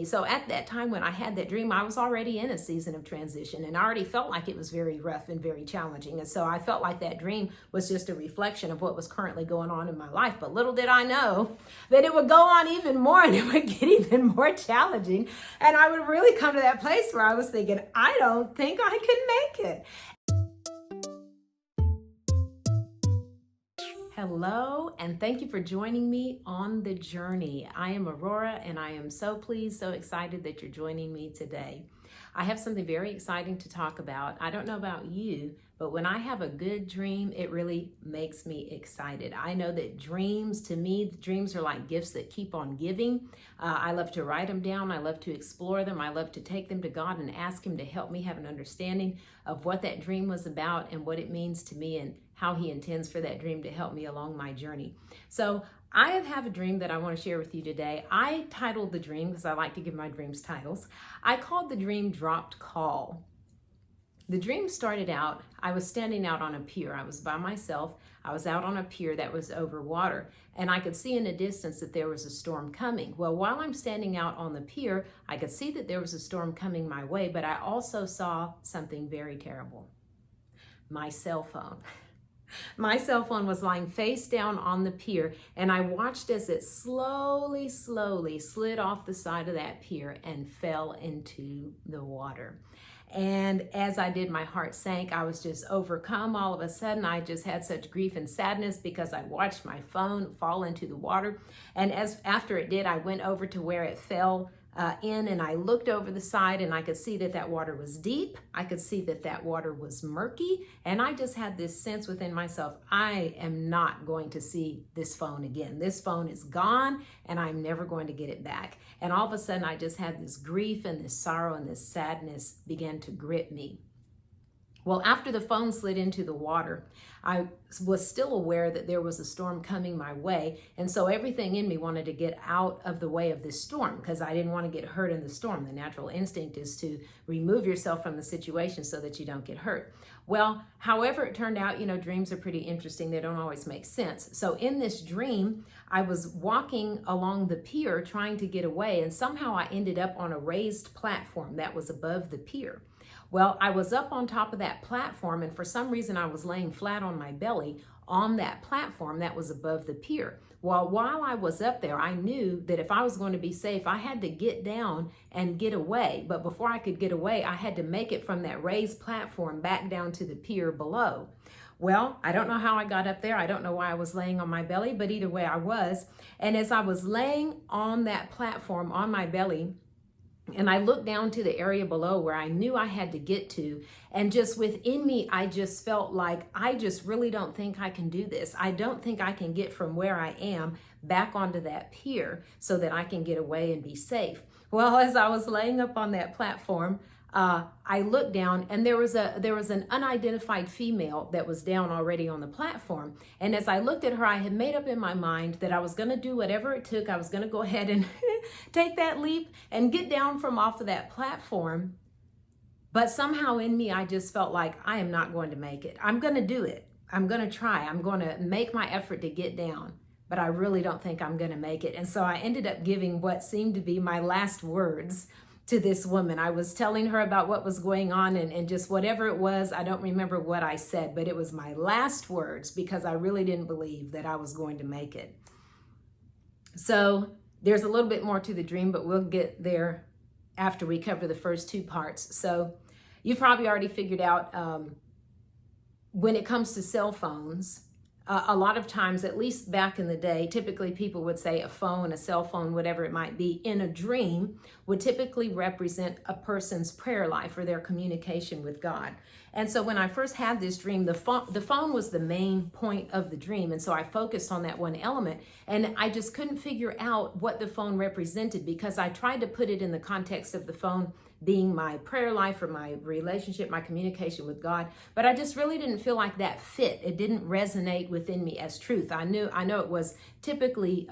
So at that time when I had that dream, I was already in a season of transition, and I already felt like it was very rough and very challenging. And so I felt like that dream was just a reflection of what was currently going on in my life. But little did I know that it would go on even more, and it would get even more challenging. And I would really come to that place where I was thinking, I don't think I can make it. Hello, and thank you for joining me on the journey. I am Aurora, and I am so pleased, so excited that you're joining me today. I have something very exciting to talk about. I don't know about you, but when I have a good dream, it really makes me excited. I know that dreams, to me, dreams are like gifts that keep on giving. I love to write them down. I love to explore them. I love to take them to God and ask Him to help me have an understanding of what that dream was about and what it means to me and how He intends for that dream to help me along my journey. So I have a dream that I want to share with you today. I titled the dream, because I like to give my dreams titles, I called the dream Dropped Call. The dream started out, I was standing out on a pier. I was by myself. I was out on a pier that was over water, and I could see in the distance that there was a storm coming. Well, while I'm standing out on the pier, I could see that there was a storm coming my way, but I also saw something very terrible. My cell phone. My cell phone was lying face down on the pier, and I watched as it slowly slid off the side of that pier and fell into the water. And as I did, my heart sank. I was just overcome. All of a sudden, I just had such grief and sadness because I watched my phone fall into the water. And after it did, I went over to where it fell in, and I looked over the side, and I could see that that water was deep. I could see that that water was murky, and I just had this sense within myself, I am not going to see this phone again. This phone is gone, and I'm never going to get it back. And all of a sudden, I just had this grief and this sorrow and this sadness began to grip me. Well, after the phone slid into the water, I was still aware that there was a storm coming my way. And so everything in me wanted to get out of the way of this storm because I didn't want to get hurt in the storm. The natural instinct is to remove yourself from the situation so that you don't get hurt. Well, however it turned out, dreams are pretty interesting. They don't always make sense. So in this dream, I was walking along the pier trying to get away, and somehow I ended up on a raised platform that was above the pier. Well, I was up on top of that platform, and for some reason I was laying flat on my belly on that platform that was above the pier. Well, while I was up there, I knew that if I was going to be safe, I had to get down and get away. But before I could get away, I had to make it from that raised platform back down to the pier below. Well, I don't know how I got up there. I don't know why I was laying on my belly, but either way I was. And as I was laying on that platform on my belly, and I looked down to the area below where I knew I had to get to, and just within me, I just felt like, I just really don't think I can do this. I don't think I can get from where I am back onto that pier so that I can get away and be safe. Well, as I was laying up on that platform, I looked down, and there was an unidentified female that was down already on the platform. And as I looked at her, I had made up in my mind that I was going to do whatever it took. I was going to go ahead and take that leap and get down from off of that platform. But somehow in me, I just felt like I am not going to make it. I'm going to do it. I'm going to try. I'm going to make my effort to get down, but I really don't think I'm going to make it. And so I ended up giving what seemed to be my last words to this woman. I was telling her about what was going on and just whatever it was. I don't remember what I said, but it was my last words because I really didn't believe that I was going to make it. So there's a little bit more to the dream, but we'll get there after we cover the first two parts. So you've probably already figured out when it comes to cell phones, a lot of times, at least back in the day, typically people would say a phone, a cell phone, whatever it might be, in a dream would typically represent a person's prayer life or their communication with God. And so when I first had this dream, the phone was the main point of the dream. And so I focused on that one element, and I just couldn't figure out what the phone represented because I tried to put it in the context of the phone being my prayer life or my relationship, my communication with God. But I just really didn't feel like that fit. It didn't resonate within me as truth. I know it was typically,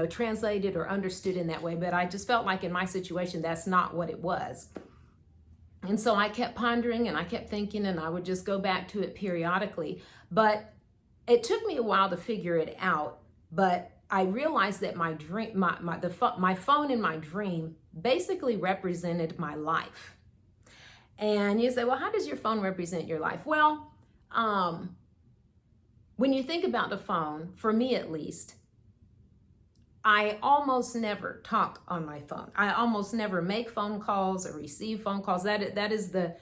translated or understood in that way, but I just felt like in my situation, that's not what it was. And so I kept pondering and I kept thinking, and I would just go back to it periodically. But it took me a while to figure it out. But I realized that my dream, my phone in my dream basically represented my life. And you say, well, how does your phone represent your life? Well, when you think about the phone, for me at least, I almost never talk on my phone. I almost never make phone calls or receive phone calls. That is the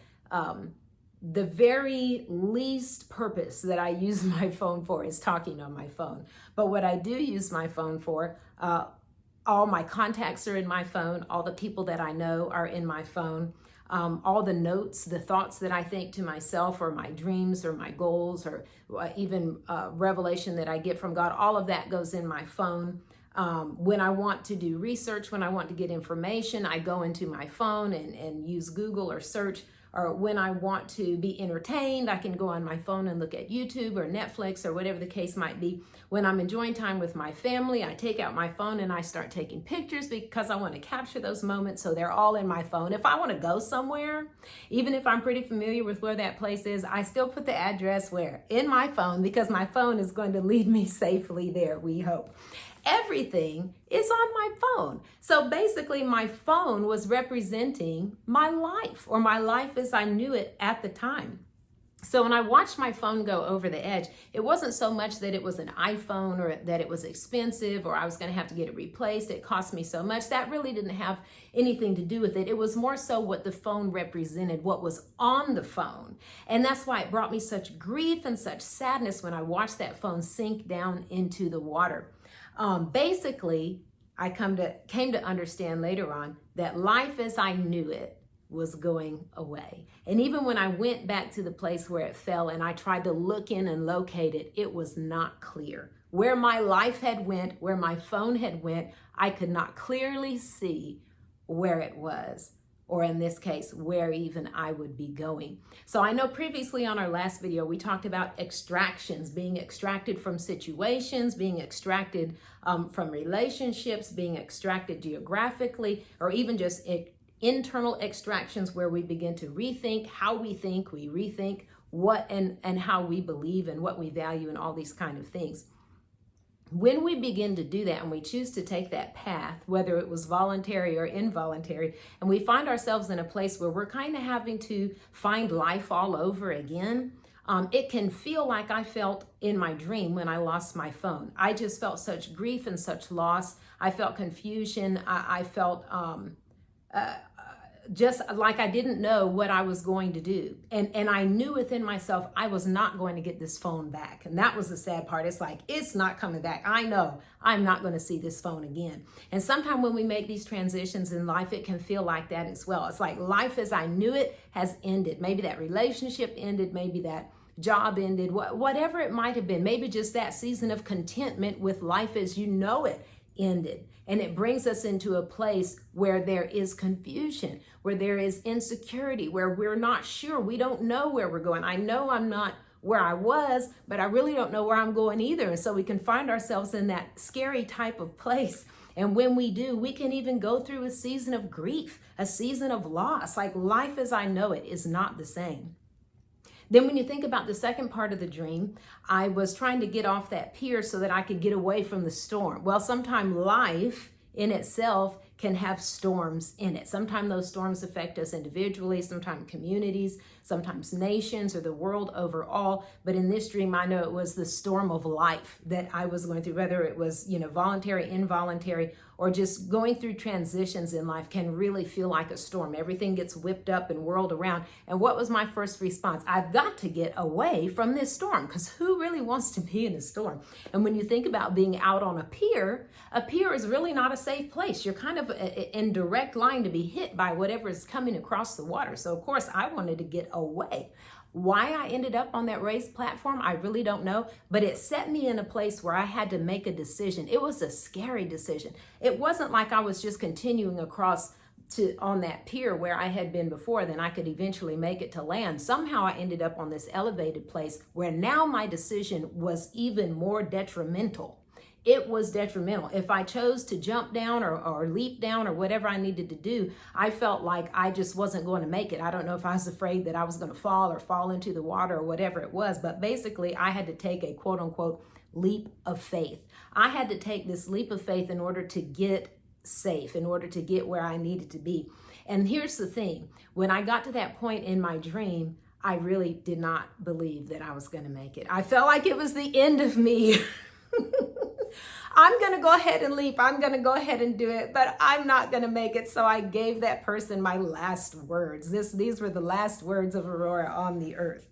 very least purpose that I use my phone for, is talking on my phone. But what I do use my phone for, all my contacts are in my phone. All the people that I know are in my phone. All the notes, the thoughts that I think to myself, or my dreams or my goals, or even revelation that I get from God, all of that goes in my phone. When I want to do research, when I want to get information, I go into my phone and use Google or search. Or when I want to be entertained, I can go on my phone and look at YouTube or Netflix or whatever the case might be. When I'm enjoying time with my family, I take out my phone and I start taking pictures because I want to capture those moments, so they're all in my phone. If I want to go somewhere, even if I'm pretty familiar with where that place is, I still put the address where? In my phone, because my phone is going to lead me safely there, we hope. Everything is on my phone. So basically, my phone was representing my life, or my life as I knew it at the time. So when I watched my phone go over the edge, it wasn't so much that it was an iPhone or that it was expensive or I was going to have to get it replaced. It cost me so much. That really didn't have anything to do with it. It was more so what the phone represented, what was on the phone. And that's why it brought me such grief and such sadness when I watched that phone sink down into the water. Basically, I came to understand later on that life as I knew it was going away. And even when I went back to the place where it fell and I tried to look in and locate it, it was not clear. Where my life had went, where my phone had went, I could not clearly see where it was, or in this case, where even I would be going. So I know previously on our last video, we talked about extractions, being extracted from situations, being extracted from relationships, being extracted geographically, or even just internal extractions where we begin to rethink how we think, we rethink what and how we believe and what we value and all these kind of things. When we begin to do that and we choose to take that path, whether it was voluntary or involuntary, and we find ourselves in a place where we're kind of having to find life all over again, it can feel like I felt in my dream when I lost my phone. I just felt such grief and such loss. I felt confusion. I felt just like I didn't know what I was going to do. And I knew within myself I was not going to get this phone back. And that was the sad part. It's like, it's not coming back. I know I'm not going to see this phone again. And sometimes when we make these transitions in life, it can feel like that as well. It's like life as I knew it has ended. Maybe that relationship ended. Maybe that job ended. Whatever it might have been. Maybe just that season of contentment with life as you know it ended. And it brings us into a place where there is confusion, where there is insecurity, where we're not sure. We don't know where we're going. I know I'm not where I was, but I really don't know where I'm going either. And so we can find ourselves in that scary type of place. And when we do, we can even go through a season of grief, a season of loss. Like life as I know it is not the same. Then when you think about the second part of the dream, I was trying to get off that pier so that I could get away from the storm. Well, sometimes life in itself can have storms in it. Sometimes those storms affect us individually, sometimes communities, sometimes nations or the world overall. But in this dream, I know it was the storm of life that I was going through, whether it was, voluntary, involuntary, or just going through transitions in life can really feel like a storm. Everything gets whipped up and whirled around. And what was my first response? I've got to get away from this storm, because who really wants to be in a storm? And when you think about being out on a pier is really not a safe place. You're kind of in direct line to be hit by whatever is coming across the water. So of course I wanted to get away. Why I ended up on that raised platform, I really don't know, but it set me in a place where I had to make a decision. It was a scary decision. It wasn't like I was just continuing across on that pier where I had been before, then I could eventually make it to land. Somehow I ended up on this elevated place where now my decision was even more detrimental. It was detrimental. If I chose to jump down or leap down or whatever I needed to do, I felt like I just wasn't going to make it. I don't know if I was afraid that I was going to fall or fall into the water or whatever it was, but basically I had to take a quote unquote leap of faith. I had to take this leap of faith in order to get safe, in order to get where I needed to be. And here's the thing, when I got to that point in my dream, I really did not believe that I was going to make it. I felt like it was the end of me. I'm going to go ahead and leap. I'm going to go ahead and do it, but I'm not going to make it. So I gave that person my last words. These were the last words of Aurora on the earth.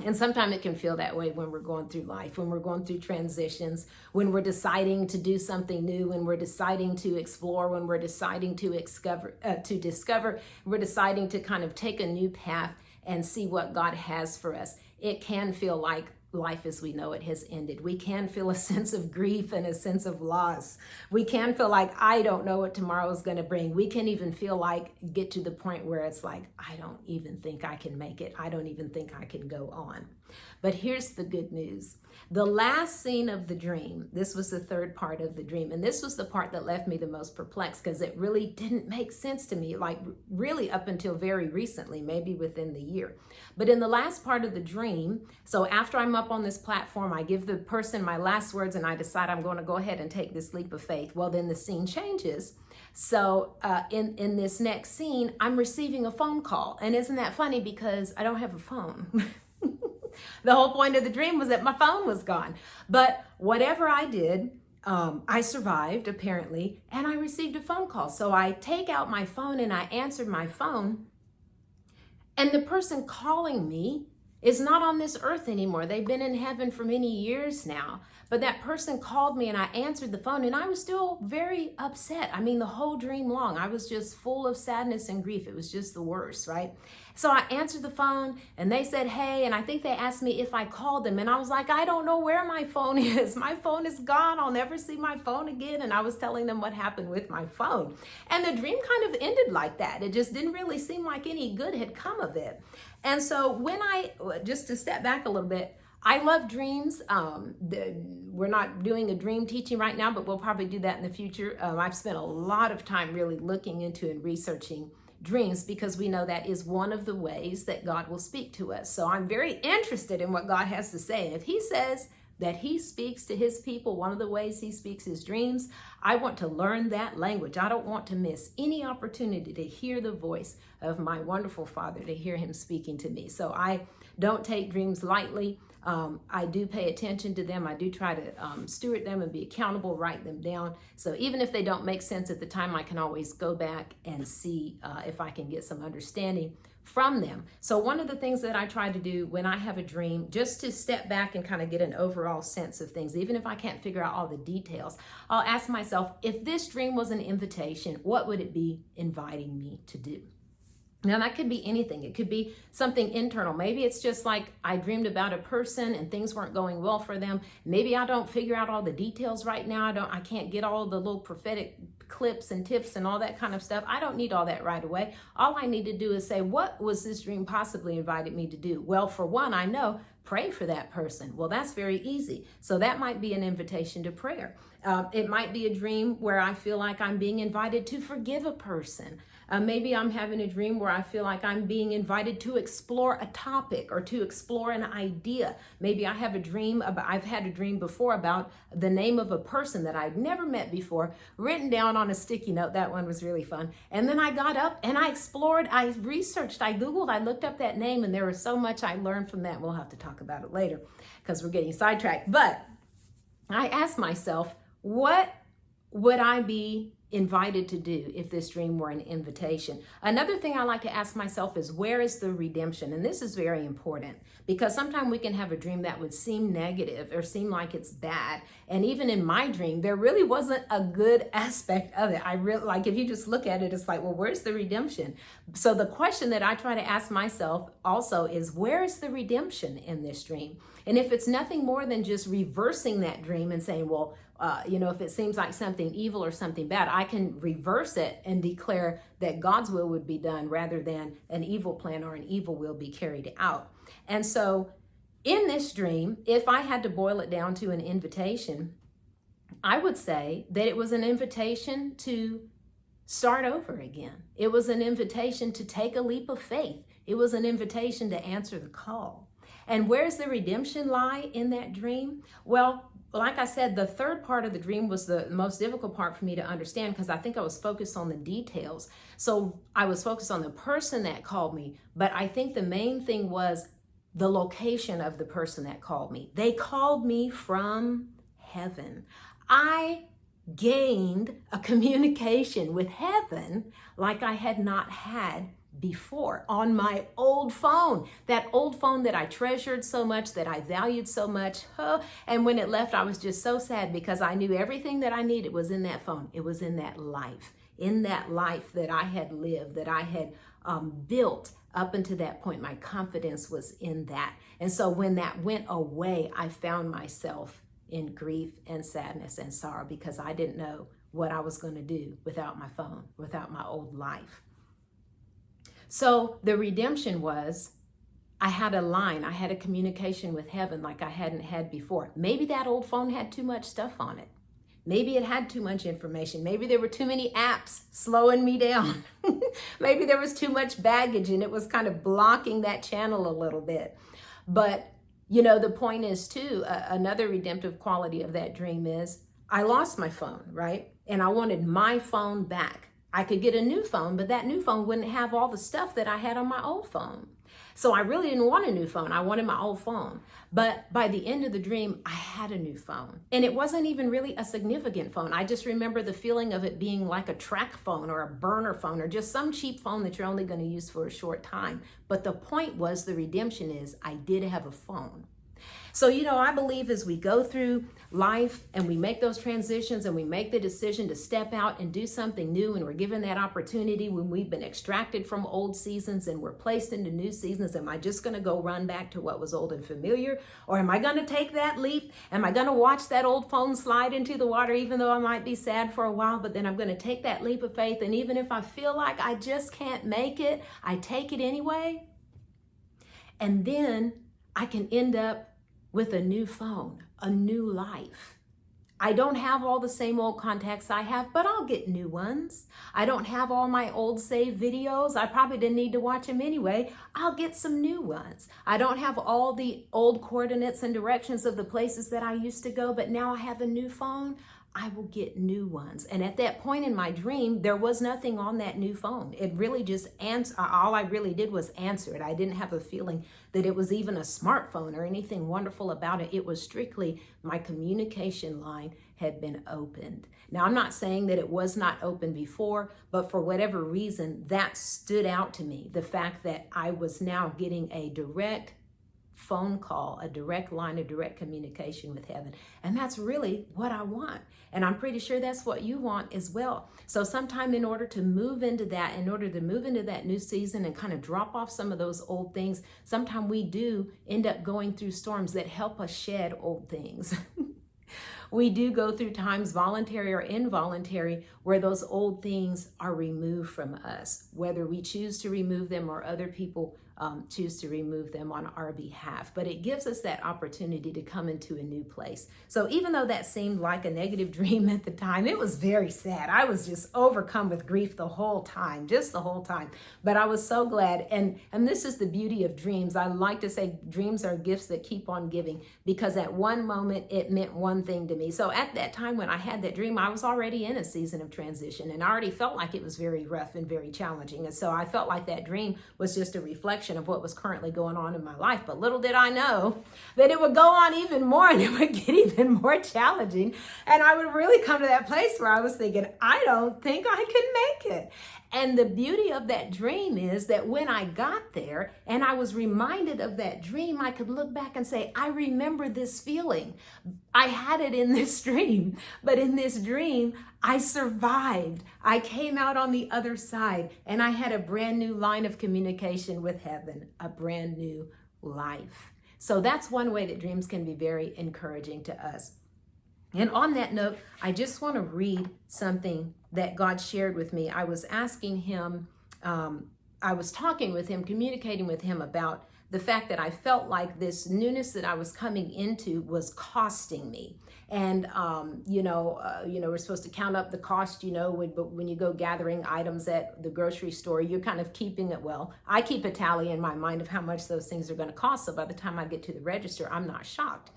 And sometimes it can feel that way when we're going through life, when we're going through transitions, when we're deciding to do something new, when we're deciding to explore, when we're deciding to discover, we're deciding to kind of take a new path and see what God has for us. It can feel like life as we know it has ended. We can feel a sense of grief and a sense of loss. We can feel like, I don't know what tomorrow is going to bring. We can even feel like, get to the point where it's like, I don't even think I can make it. I don't even think I can go on. But here's the good news. The last scene of the dream, this was the third part of the dream, and this was the part that left me the most perplexed because it really didn't make sense to me, like really up until very recently, maybe within the year. But in the last part of the dream, so after I'm up on this platform, I give the person my last words and I decide I'm going to go ahead and take this leap of faith. Well, then the scene changes. So in this next scene, I'm receiving a phone call. And isn't that funny because I don't have a phone? The whole point of the dream was that my phone was gone. But whatever I did, I survived apparently, and I received a phone call. So I take out my phone and I answered my phone. And the person calling me is not on this earth anymore. They've been in heaven for many years now. But that person called me and I answered the phone and I was still very upset. I mean, the whole dream long, I was just full of sadness and grief. It was just the worst, right? So I answered the phone and they said, hey, and I think they asked me if I called them. And I was like, I don't know where my phone is. My phone is gone. I'll never see my phone again. And I was telling them what happened with my phone. And the dream kind of ended like that. It just didn't really seem like any good had come of it. And so just to step back a little bit, I love dreams. We're not doing a dream teaching right now, but we'll probably do that in the future. I've spent a lot of time really looking into and researching dreams because we know that is one of the ways that God will speak to us. So I'm very interested in what God has to say. And if he says that he speaks to his people, one of the ways he speaks is dreams, I want to learn that language. I don't want to miss any opportunity to hear the voice of my wonderful Father, to hear him speaking to me. So I don't take dreams lightly. I do pay attention to them. I do try to steward them and be accountable, write them down. So even if they don't make sense at the time, I can always go back and see if I can get some understanding from them. So one of the things that I try to do when I have a dream, just to step back and kind of get an overall sense of things, even if I can't figure out all the details, I'll ask myself, if this dream was an invitation, what would it be inviting me to do? Now, that could be anything. It could be something internal. Maybe it's just like I dreamed about a person and things weren't going well for them. Maybe I don't figure out all the details right now. I can't get all the little prophetic clips and tips and all that kind of stuff. I don't need all that right away. All I need to do is say, what was this dream possibly invited me to do? Well, for one, I know, pray for that person. Well, that's very easy. So that might be an invitation to prayer. It might be a dream where I feel like I'm being invited to forgive a person. Maybe I'm having a dream where I feel like I'm being invited to explore a topic or to explore an idea. Maybe I've had a dream before about the name of a person that I'd never met before, written down on a sticky note. That one was really fun. And then I got up and I explored, I researched, I Googled, I looked up that name, and there was so much I learned from that. We'll have to talk about it later because we're getting sidetracked. But I asked myself, what would I be invited to do if this dream were an invitation? Another thing I like to ask myself is, where is the redemption? And this is very important because sometimes we can have a dream that would seem negative or seem like it's bad. And even in my dream, there really wasn't a good aspect of it. I really, like, if you just look at it, it's like, well, where's the redemption? So the question that I try to ask myself also is, where is the redemption in this dream? And if it's nothing more than just reversing that dream and saying, well, if it seems like something evil or something bad, I can reverse it and declare that God's will would be done rather than an evil plan or an evil will be carried out. And so in this dream, if I had to boil it down to an invitation, I would say that it was an invitation to start over again. It was an invitation to take a leap of faith. It was an invitation to answer the call. And where's the redemption lie in that dream? Well, like I said, the third part of the dream was the most difficult part for me to understand because I think I was focused on the details. So I was focused on the person that called me, but I think the main thing was the location of the person that called me. They called me from heaven. I gained a communication with heaven like I had not had before on my old phone, that old phone that I treasured so much, that I valued so much. And when it left, I was just so sad because I knew everything that I needed was in that phone. It was in that life that I had lived, that I had built up until that point. My confidence was in that. And so when that went away, I found myself in grief and sadness and sorrow because I didn't know what I was going to do without my phone, without my old life. So the redemption was, I had a line, I had a communication with heaven like I hadn't had before. Maybe that old phone had too much stuff on it. Maybe it had too much information. Maybe there were too many apps slowing me down. Maybe there was too much baggage and it was kind of blocking that channel a little bit. But, you know, the point is too, another redemptive quality of that dream is I lost my phone, right? And I wanted my phone back. I could get a new phone, but that new phone wouldn't have all the stuff that I had on my old phone. So I really didn't want a new phone. I wanted my old phone. But by the end of the dream, I had a new phone. And it wasn't even really a significant phone. I just remember the feeling of it being like a track phone or a burner phone or just some cheap phone that you're only going to use for a short time. But the point was, the redemption is, I did have a phone. So, you know, I believe as we go through life and we make those transitions and we make the decision to step out and do something new, and we're given that opportunity when we've been extracted from old seasons and we're placed into new seasons, am I just going to go run back to what was old and familiar? Or am I going to take that leap? Am I going to watch that old phone slide into the water, even though I might be sad for a while, but then I'm going to take that leap of faith, and even if I feel like I just can't make it, I take it anyway? And then I can end up with a new phone, a new life. I don't have all the same old contacts I have, but I'll get new ones. I don't have all my old saved videos. I probably didn't need to watch them anyway. I'll get some new ones. I don't have all the old coordinates and directions of the places that I used to go, but now I have a new phone. I will get new ones. And at that point in my dream, there was nothing on that new phone. It really just all I really did was answer it. I didn't have a feeling that it was even a smartphone or anything wonderful about it. It was strictly my communication line had been opened. Now, I'm not saying that it was not open before, but for whatever reason, that stood out to me. The fact that I was now getting a direct phone call, a direct line of direct communication with heaven. And that's really what I want. And I'm pretty sure that's what you want as well. So sometime in order to move into that new season and kind of drop off some of those old things, sometime we do end up going through storms that help us shed old things. We do go through times, voluntary or involuntary, where those old things are removed from us, whether we choose to remove them or other people choose to remove them on our behalf. But it gives us that opportunity to come into a new place. So even though that seemed like a negative dream at the time, it was very sad. I was just overcome with grief the whole time, just the whole time. But I was so glad. And this is the beauty of dreams. I like to say dreams are gifts that keep on giving, because at one moment it meant one thing to me. So at that time when I had that dream, I was already in a season of transition, and I already felt like it was very rough and very challenging. And so I felt like that dream was just a reflection of what was currently going on in my life. But little did I know that it would go on even more, and it would get even more challenging. And I would really come to that place where I was thinking, I don't think I can make it. And the beauty of that dream is that when I got there and I was reminded of that dream, I could look back and say, I remember this feeling. I had it in this dream, but in this dream, I survived. I came out on the other side, and I had a brand new line of communication with heaven, a brand new life. So that's one way that dreams can be very encouraging to us. And on that note, I just want to read something that God shared with me. I was asking him, I was talking with him, communicating with him about the fact that I felt like this newness that I was coming into was costing me. And, we're supposed to count up the cost, but when you go gathering items at the grocery store, you're kind of keeping it. Well, I keep a tally in my mind of how much those things are going to cost. So by the time I get to the register, I'm not shocked.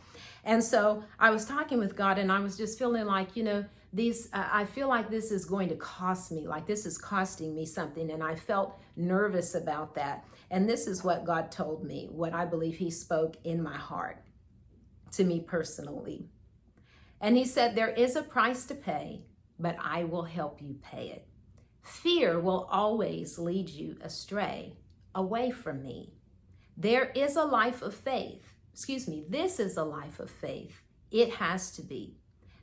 And so I was talking with God, and I was just feeling like, I feel like this is going to cost me, like this is costing me something. And I felt nervous about that. And this is what God told me, what I believe he spoke in my heart to me personally. And he said, there is a price to pay, but I will help you pay it. Fear will always lead you astray, away from me. There is a life of faith. This is a life of faith. It has to be.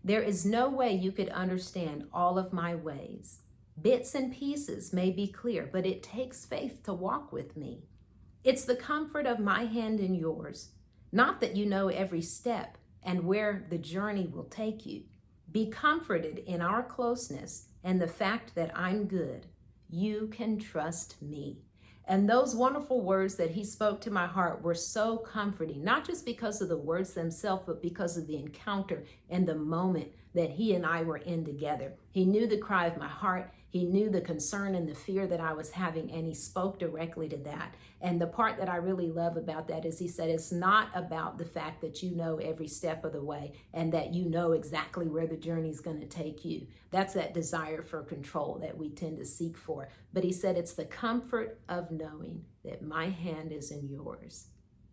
There is no way you could understand all of my ways. Bits and pieces may be clear, but it takes faith to walk with me. It's the comfort of my hand in yours, not that you know every step and where the journey will take you. Be comforted in our closeness and the fact that I'm good. You can trust me. And those wonderful words that he spoke to my heart were so comforting, not just because of the words themselves, but because of the encounter and the moment that he and I were in together. He knew the cry of my heart. He knew the concern and the fear that I was having, and he spoke directly to that. And the part that I really love about that is he said, it's not about the fact that you know every step of the way and that you know exactly where the journey is going to take you. That's that desire for control that we tend to seek for. But he said, it's the comfort of knowing that my hand is in yours,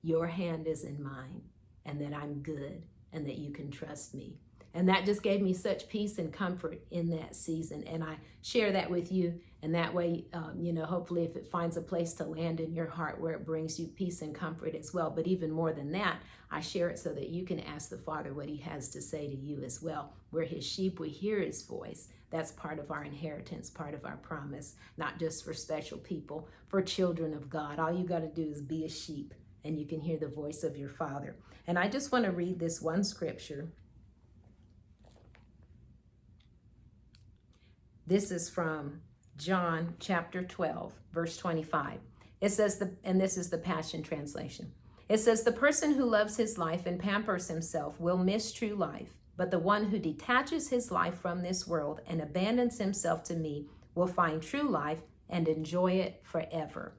your hand is in mine, and that I'm good and that you can trust me. And that just gave me such peace and comfort in that season. And I share that with you. And that way, hopefully if it finds a place to land in your heart where it brings you peace and comfort as well. But even more than that, I share it so that you can ask the Father what he has to say to you as well. We're his sheep, we hear his voice. That's part of our inheritance, part of our promise, not just for special people, for children of God. All you got to do is be a sheep and you can hear the voice of your Father. And I just want to read this one scripture. This is from John chapter 12, verse 25. It says, and this is the Passion Translation. It says, the person who loves his life and pampers himself will miss true life, but the one who detaches his life from this world and abandons himself to me will find true life and enjoy it forever.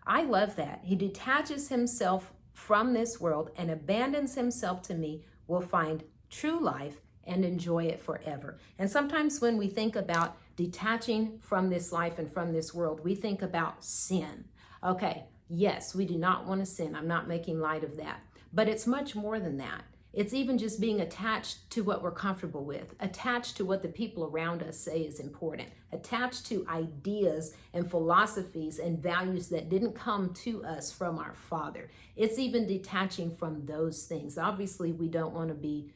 I love that. He detaches himself from this world and abandons himself to me will find true life and enjoy it forever. And sometimes when we think about detaching from this life and from this world, we think about sin. Okay, yes, we do not want to sin. I'm not making light of that. But it's much more than that. It's even just being attached to what we're comfortable with, attached to what the people around us say is important, attached to ideas and philosophies and values that didn't come to us from our Father. It's even detaching from those things. Obviously, we don't want to be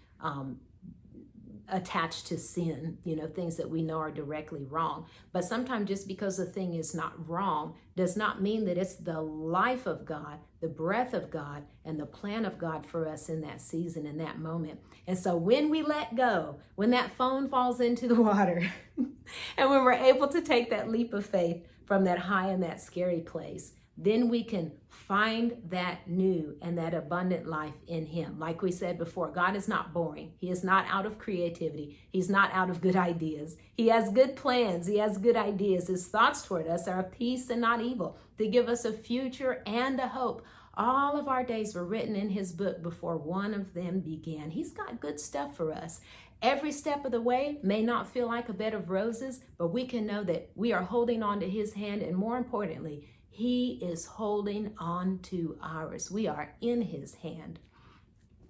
attached to sin, things that we know are directly wrong. But sometimes just because a thing is not wrong does not mean that it's the life of God, the breath of God, and the plan of God for us in that season, in that moment. And so when we let go, when that phone falls into the water, and when we're able to take that leap of faith from that high and that scary place, then we can find that new and that abundant life in him. Like we said before, God is not boring. He is not out of creativity. He's not out of good ideas. He has good plans. He has good ideas. His thoughts toward us are of peace and not evil, to give us a future and a hope. All of our days were written in his book before one of them began. He's got good stuff for us. Every step of the way may not feel like a bed of roses, but we can know that we are holding on to his hand, and more importantly, he is holding on to ours. We are in his hand.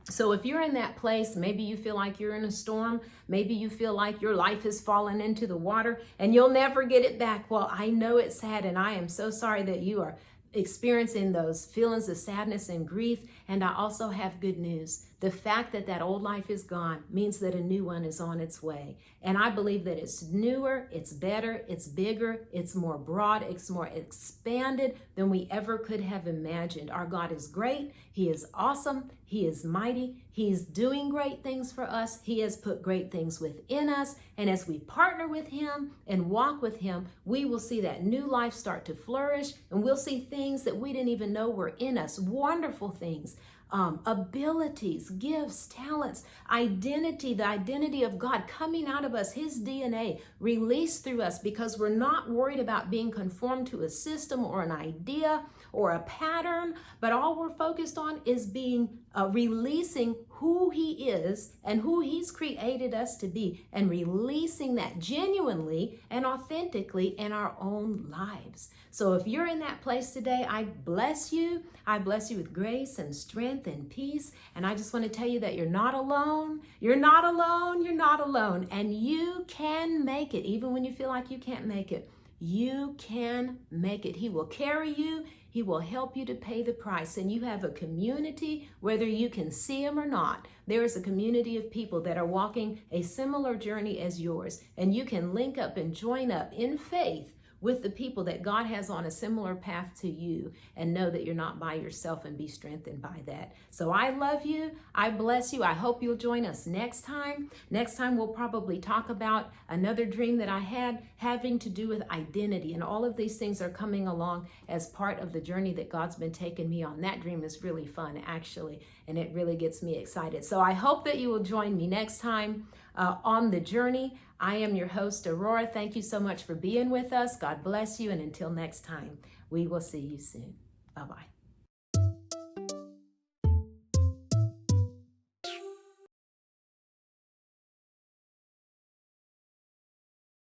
So if you're in that place, maybe you feel like you're in a storm, maybe you feel like your life has fallen into the water and you'll never get it back. Well, I know it's sad, and I am so sorry that you are experiencing those feelings of sadness and grief. And I also have good news. The fact that that old life is gone means that a new one is on its way. And I believe that it's newer, it's better, it's bigger, it's more broad, it's more expanded than we ever could have imagined. Our God is great. He is awesome. He is mighty. He's doing great things for us. He has put great things within us. And as we partner with Him and walk with Him, we will see that new life start to flourish, and we'll see things that we didn't even know were in us, wonderful things. Abilities, gifts, talents, identity, the identity of God coming out of us, His DNA released through us, because we're not worried about being conformed to a system or an idea or a pattern, but all we're focused on is being releasing who He is and who He's created us to be, and releasing that genuinely and authentically in our own lives. So if you're in that place today, I bless you. I bless you with grace and strength and peace. And I just want to tell you that you're not alone. You're not alone. You're not alone. And you can make it, even when you feel like you can't make it. You can make it. He will carry you. He will help you to pay the price. And you have a community, whether you can see Him or not. There is a community of people that are walking a similar journey as yours. And you can link up and join up in faith with the people that God has on a similar path to you, and know that you're not by yourself, and be strengthened by that. So I love you. I bless you. I hope you'll join us next time. Next time we'll probably talk about another dream that I had having to do with identity, and all of these things are coming along as part of the journey that God's been taking me on. That dream is really fun, actually, and it really gets me excited. So I hope that you will join me next time on the journey. I am your host, Aurora. Thank you so much for being with us. God bless you. And until next time, we will see you soon. Bye-bye.